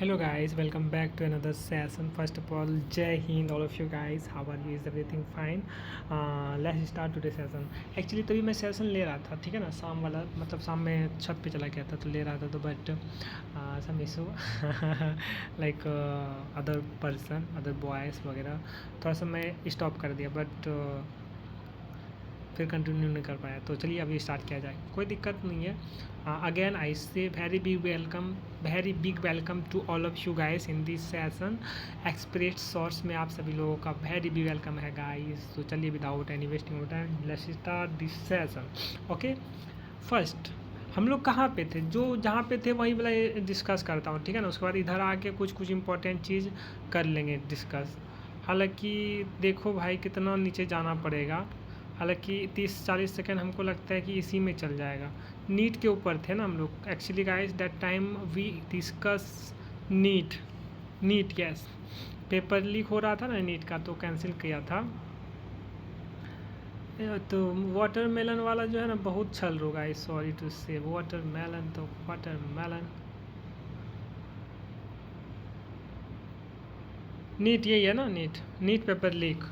Hello guys, welcome back to another session. First of all, Jai Hind all of you guys. How are you? Is everything fine? Let's start today's session. Actually तभी मैं session ले रहा था, ठीक है ना, शाम वाला, मतलब शाम में छत पे चला गया था तो ले रहा था, तो but some issue like other person, other boys वगैरह, थोड़ा सा मैं स्टॉप कर दिया, बट फिर कंटिन्यू नहीं कर पाया। तो चलिए अभी स्टार्ट किया जाए, कोई दिक्कत नहीं है। Again I say very big welcome to all of you guys in this session. Express source में आप सभी लोगों का वेरी बिग वेलकम है गाइस। तो चलिए without any wasting of time let's start this session. Okay, first हम लोग कहाँ पे थे, जो जहाँ पे थे वहीं वाला डिस्कस करता हूँ, ठीक है ना। उसके बाद इधर आके कुछ कुछ इंपॉर्टेंट चीज़ कर लेंगे डिस्कस। हालांकि देखो भाई कितना नीचे जाना पड़ेगा, हालांकि 30-40 सेकंड हमको लगता है कि इसी में चल जाएगा। नीट के ऊपर थे ना हम लोग actually guys, that time we discuss NEET yes, paper leak हो रहा था ना नीट का, तो कैंसिल किया था। तो वाटरमेलन वाला जो है ना बहुत छल रो guys, sorry to say. Watermelon तो वाटरमेलन नीट यही है ना, NEET paper leak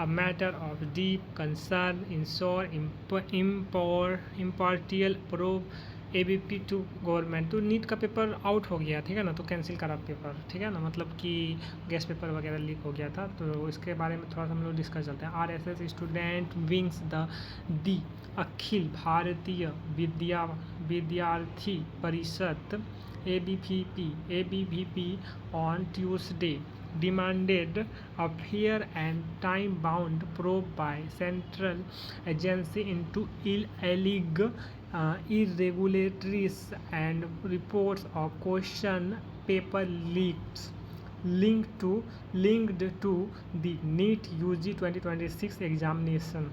a matter of deep concern ensure impartial probe ABP to government. तो नीट का पेपर आउट हो गया, ठीक है ना, तो कैंसिल करा पेपर, ठीक है ना, मतलब कि गैस पेपर वगैरह लीक हो गया था। तो इसके बारे में थोड़ा सा हम लोग डिस्कस चलते हैं। RSS स्टूडेंट विंग्स दी अखिल भारतीय विद्यार्थी परिषद ABVP on Tuesday demanded a fair and time-bound probe by central agency into alleged irregularities and reports of question paper leaks linked to the NEET UG 2026 examination.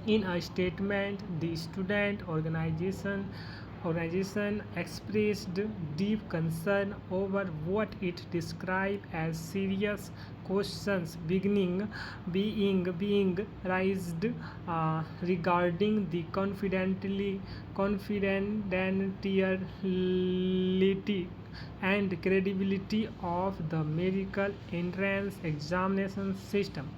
In a statement, the student organization expressed deep concern over what it described as serious questions being raised regarding the confidentiality and credibility of the medical entrance examination system.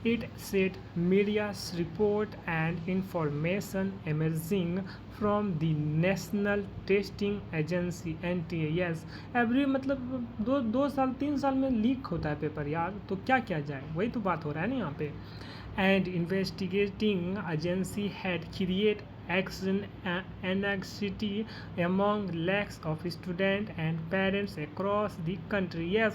It said media's report and information emerging from the National Testing Agency NTA, yes, every मतलब दो साल 3 साल में leak होता है paper यार, तो क्या किया जाए, वही तो बात हो रहा है ना यहाँ पे। And investigating agency had created anxiety among lakhs of students and parents across the country. Yes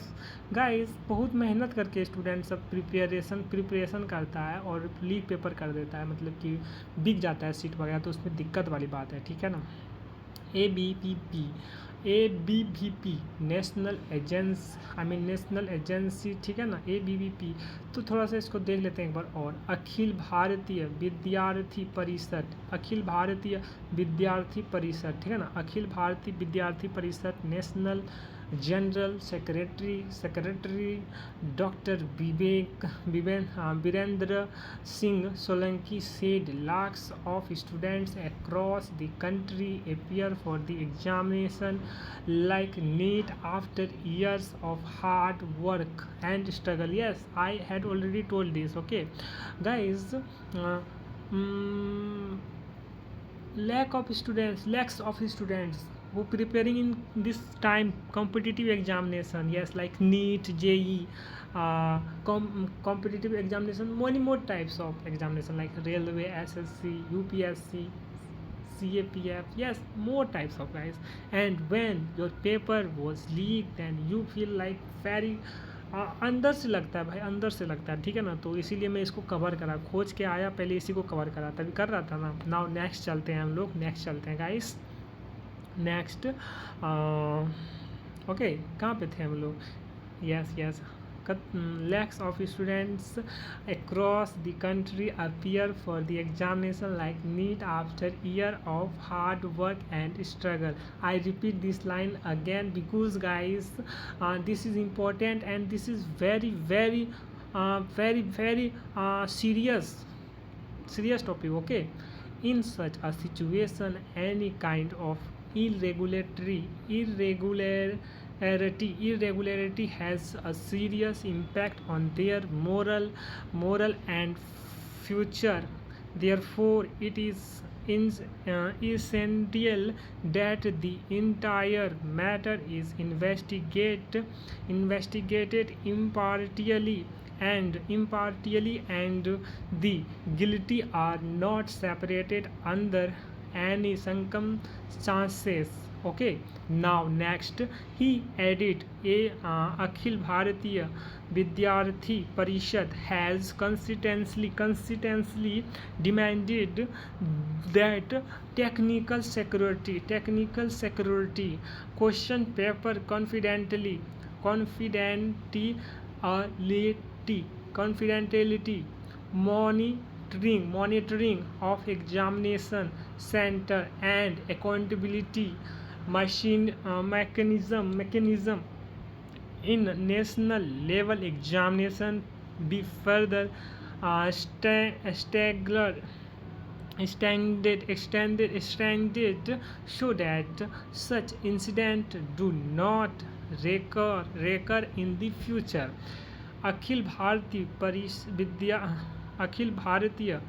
guys, बहुत मेहनत करके स्टूडेंट सब प्रिपरेशन करता है और लीक पेपर कर देता है, मतलब कि बिक जाता है सीट वगैरह, तो उसमें दिक्कत वाली बात है, ठीक है ना। ABVP नेशनल एजेंसी, ठीक है ना, ABVP। तो थोड़ा सा इसको देख लेते हैं एक बार और। अखिल भारतीय विद्यार्थी परिषद, ठीक है ना, अखिल Bharatiya Vidyarthi Parishad national general secretary doctor Virendra Singh Solanki said lakhs of students across the country appear for the examination like NEET after years of hard work and struggle. Yes, I had already told this. Okay guys, lakhs of students who preparing in this time competitive examination, yes, like NEET, JEE, competitive examination, many more types of examination like railway, SSC, UPSC, CAPF, yes, more types of guys. And when your paper was leaked then you feel like very अंदर से लगता है भाई, अंदर से लगता है, ठीक है ना। तो इसीलिए मैं इसको कवर करा, खोज के आया, पहले इसी को कवर करा, तभी कर रहा था ना। नाउ नेक्स्ट चलते हैं हम लोग, नेक्स्ट चलते हैं गाइस, नेक्स्ट। ओके, कहाँ पे थे हम लोग, yes lakhs of students across the country appear for the examination like NEET after year of hard work and struggle. I repeat this line again because guys, this is important and this is very serious topic. Okay, in such a situation any kind of irregularity irregularity has a serious impact on their moral and future. Therefore, it is essential that the entire matter is investigated impartially, and the guilty are not separated under any circumstances. Okay, now next he added Akhil Bharatiya Vidyarthi Parishad has consistently demanded that technical security question paper confidentiality monitoring of examination center and accountability mechanism in national level examination be further staggered extended so that such incidents do not recur in the future. Akhil Bharatiya अखिल भारतीय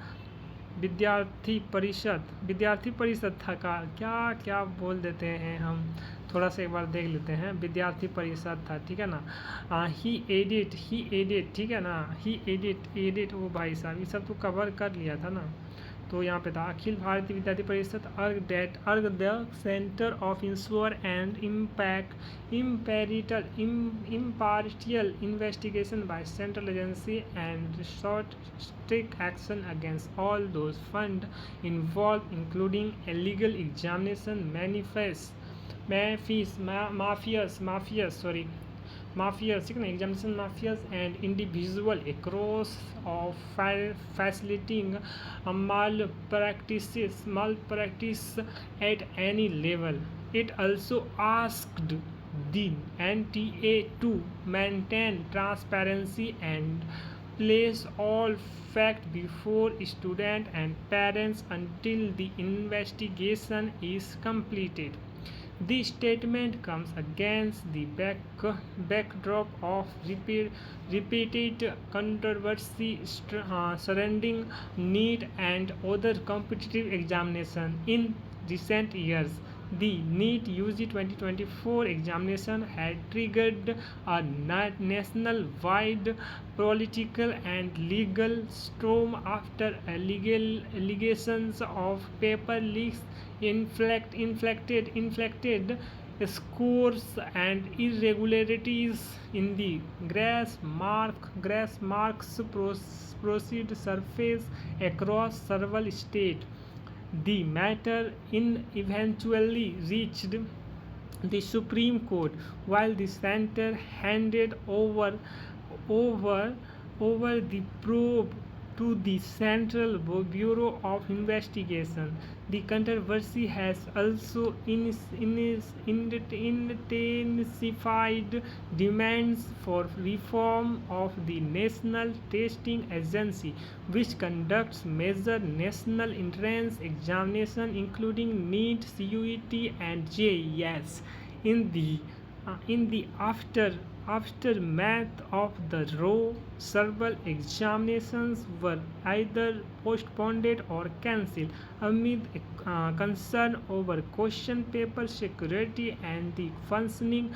विद्यार्थी परिषद था का क्या क्या बोल देते हैं हम, थोड़ा सा एक बार देख लेते हैं। विद्यार्थी परिषद था, ठीक है ना। ही एडिट ठीक है ना, ही एडिट वो भाई साहब ये सब तो कवर कर लिया था ना। तो यहाँ पे था अखिल भारतीय विद्यार्थी परिषद अर्ग the centre of ensure and impartial investigation by central agency and sought strict action against all those funds involved, including illegal examination mafias, examination mafias and individual across of facilitating malpractice at any level. It also asked the NTA to maintain transparency and place all facts before students and parents until the investigation is completed. The statement comes against the backdrop of repeated controversy surrounding NEET and other competitive examinations in recent years. The NEET UG 2024 examination had triggered a national-wide political and legal storm after allegations of paper leaks inflected scores and irregularities in the grass marks proceed surface across several states. The matter eventually reached the Supreme Court, while the center handed over the probe to the Central Bureau of Investigation. The controversy has also intensified demands for reform of the National Testing Agency, which conducts major national entrance examinations including NEET, CUET, and JES. In the aftermath of the row, several examinations were either postponed or cancelled amid concern over question paper security and the functioning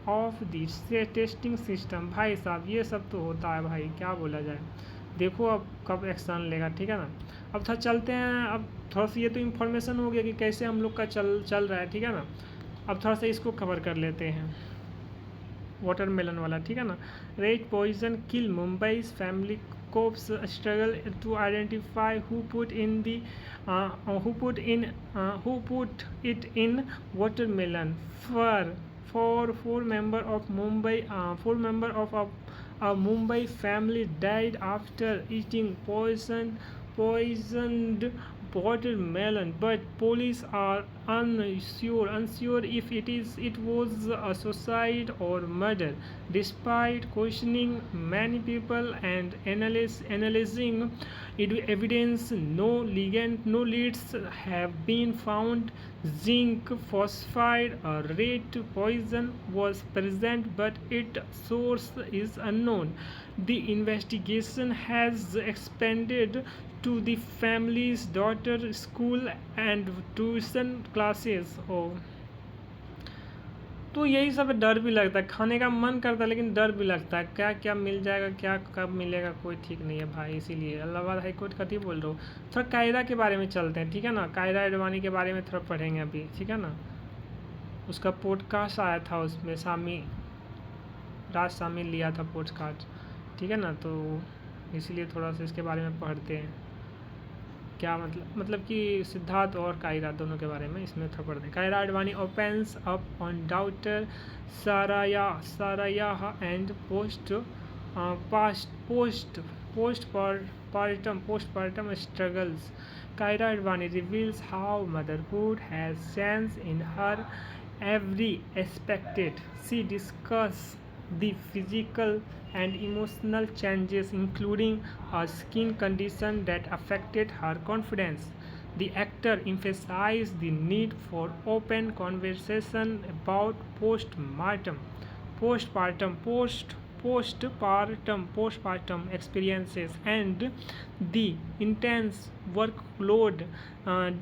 of the testing system. भाई साहब ये सब तो होता है भाई, क्या बोला जाए। देखो अब कब एक्शन लेगा, ठीक है ना। अब थोड़ा चलते हैं, अब थोड़ा सा ये तो इन्फॉर्मेशन हो गया कि कैसे हम लोग का चल रहा है, ठीक है ना। अब थोड़ा सा इसको कवर कर लेते हैं, वाटरमेलन वाला, ठीक है ना। Red poison kill Mumbai family cops struggle to identify who put it in watermelon. Four member of a Mumbai family died after eating poisoned watermelon, but police are unsure if it was a suicide or murder. Despite questioning many people and analyzing evidence, no leads have been found. Zinc phosphide, a red poison, was present, but its source is unknown. The investigation has expanded to the family's daughter school and tuition classes. ओ तो यही सब डर भी लगता है, खाने का मन करता है लेकिन डर भी लगता है, क्या क्या मिल जाएगा, क्या कब मिलेगा, कोई ठीक नहीं है भाई। इसीलिए इलाहाबाद हाई कोर्ट कति बोल रहा हूँ। थोड़ा कायदा के बारे में चलते हैं, ठीक है ना। कायदा एडवानी के बारे में थोड़ा पढ़ेंगे अभी, ठीक है ना। उसका पॉडकास्ट आया था, उसमें राज सामी लिया था पॉडकास्ट, ठीक है ना। तो इसीलिए थोड़ा सा इसके बारे में पढ़ते हैं, क्या मतलब कि सिद्धार्थ और कायरा दोनों के बारे में इसमें थोड़ा पढ़ते हैं। Kiara Advani opens up on doctor सारायाह and postpartum struggles. Kaira Advani reveals how motherhood has changed in her every aspect. She discusses the physical and emotional changes, including a skin condition that affected her confidence. The actor emphasized the need for open conversation about postpartum experiences and the intense workload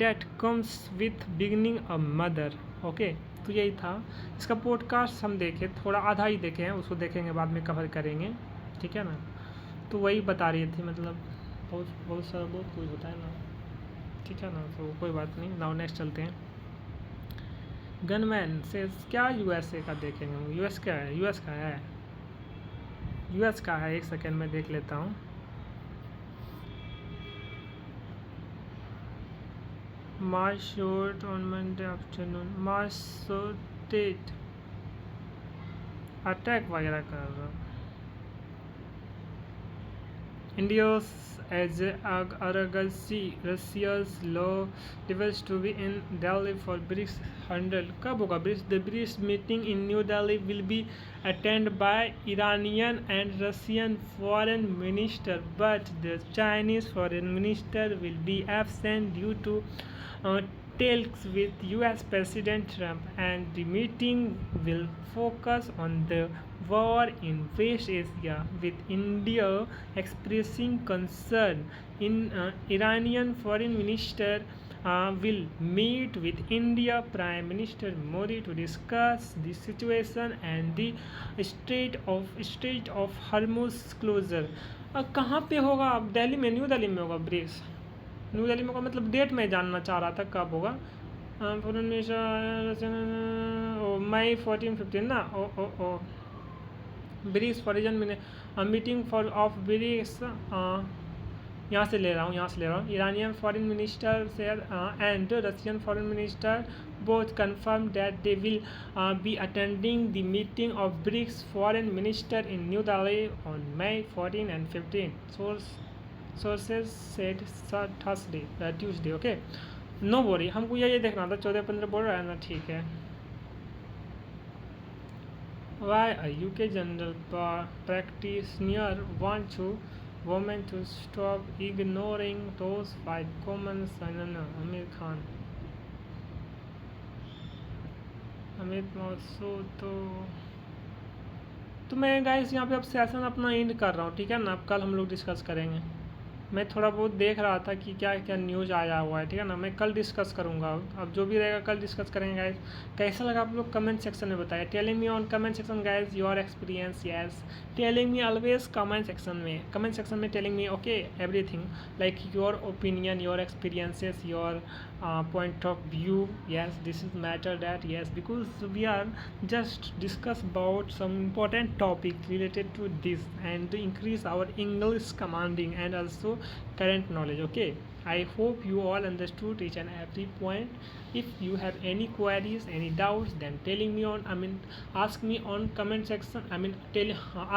that comes with being a mother. Okay, तो यही था इसका podcast. हम देखे थोड़ा, आधा ही देखे हैं, उसको देखेंगे बाद में कवर करेंगे, ठीक है ना। तो वही बता रही थी, मतलब बहुत सारा बहुत कुछ होता है ना, ठीक है ना। तो कोई बात नहीं, नाउ नेक्स्ट चलते हैं। गनमैन से क्या यूएसए का देखेंगे। यूएस का है, यूएस का है। एक सेकेंड में देख लेता हूँ। March short on Monday afternoon. March state attack वगैरह कर रहा। India's as arrogancy, Russia's law levels to be in Delhi for BRICS 100. कब होगा BRICS? The BRICS meeting in New Delhi will be attended by Iranian and Russian foreign minister, but the Chinese foreign minister will be absent due to talks with US President Trump, and the meeting will focus on the war in West Asia, with India expressing concern. Iranian foreign minister will meet with India Prime Minister Modi to discuss the situation and the Strait of Hormuz closure. कहाँ पे होगा? दिल्ली में, new Delhi में होगा BRICS. New Delhi में होगा, मतलब date में जानना चाह रहा था कब होगा। फॉरेन मिनिस्टर मई 14-15 ना। ओ BRICS foreign meeting for of BRICS. यहाँ से ले रहा हूँ। इरानियन फॉरेन मिनिस्टर से and Russian foreign minister both confirmed that they will be attending the meeting of BRICS foreign minister in New Delhi on May 14 and 15. Sources said Tuesday. Okay, no worry, हमको ये देखना था। 14-15 बोल रहा है ना, ठीक है। Why a UK general practitioner wants women to stop ignoring those 5 common signs? Aamir Khan, Amit Masood. तो मैं गाइस यहाँ पे अब सेशन अपना एंड कर रहा हूँ, ठीक है ना। अब कल हम लोग डिस्कस करेंगे। मैं थोड़ा बहुत देख रहा था कि क्या क्या न्यूज़ आया हुआ है, ठीक है ना। मैं कल डिस्कस करूँगा, अब जो भी रहेगा कल डिस्कस करेंगे गाइस। कैसा लगा आप लोग कमेंट सेक्शन में बताइए। Telling me on comment section guys your experience. Yes, telling me always comment section में telling me okay everything, like your opinion, your experiences, your point of view. Yes, this is matter that, yes, because we are just discuss about some important topic related to this and to increase our English commanding and also current knowledge. Okay, I hope you all understood each and every point. If you have any queries, any doubts, then ask me on comment section.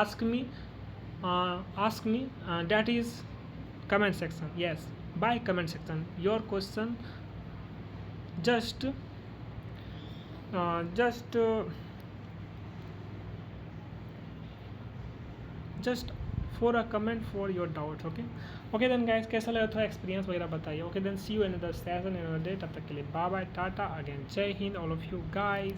Ask me that is comment section. Yes, by comment section your question. Just uh, just uh, just for a comment for your doubts. Okay then guys, कैसा लगा थोड़ा experience वगैरह बताइए. Okay then see you in other session in other day. तब तक के लिए bye bye, tata again, जय हिंद ऑल ऑफ यू गाइस.